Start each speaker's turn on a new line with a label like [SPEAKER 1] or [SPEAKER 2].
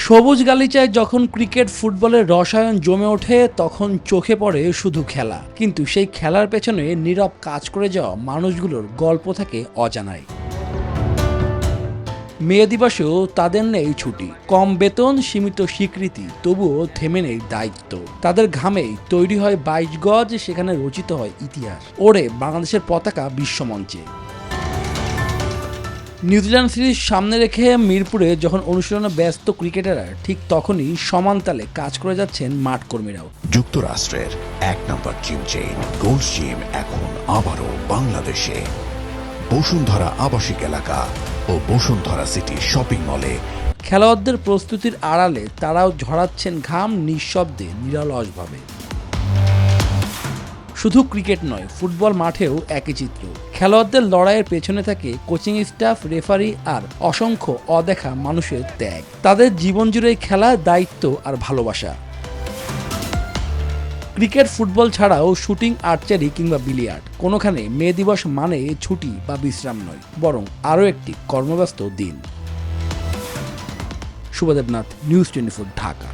[SPEAKER 1] সবুজ গালিচায় যখন ক্রিকেট ফুটবলের রসায়ন জমে ওঠে তখন চোখে পড়ে শুধু খেলা, কিন্তু সেই খেলার পেছনে নীরব কাজ করে যাওয়া মানুষগুলোর গল্প থাকে অজানায়। মে দিবসেও তাদের নেই ছুটি, কম বেতন, সীমিত স্বীকৃতি, তবুও থেমে নেই দায়িত্ব। তাদের ঘামেই তৈরি হয় 22 গজ, সেখানে রচিত হয় ইতিহাস, ওড়ে বাংলাদেশের পতাকা বিশ্বমঞ্চে। নিউজিল্যান্ড সিরিজ সামনে রেখে মিরপুরে যখন অনুশীলনে ব্যস্ত ক্রিকেটাররা, ঠিক তখনই সমান তালে কাজ করে যাচ্ছেন মাঠকর্মীরাও।
[SPEAKER 2] যুক্তরাষ্ট্রের এক নম্বর জিম চেইন গোল্ড জিম এখন আবারও বাংলাদেশে। বসুন্ধরা আবাসিক এলাকা ও বসুন্ধরা সিটি শপিং মলে
[SPEAKER 1] খেলোয়াড়দের প্রস্তুতির আড়ালে তারাও ঝরাচ্ছেন ঘাম নিঃশব্দে, নিরলসভাবে। শুধু ক্রিকেট নয়, ফুটবল মাঠেও একই চিত্র। খেলোয়াড়দের লড়াইয়ের পেছনে থাকে কোচিং স্টাফ, রেফারি আর অসংখ্য অদেখা মানুষের ত্যাগ। তাদের জীবন জুড়ে খেলা, দায়িত্ব আর ভালোবাসা। ক্রিকেট ফুটবল ছাড়াও শুটিং, আর্চারি কিংবা বিলিয়ার্ড, কোনোখানে মে দিবস মানে ছুটি বা বিশ্রাম নয়, বরং আরও একটি কর্মব্যস্ত দিন। শুভদেবনাথ, নিউজ 24, ঢাকা।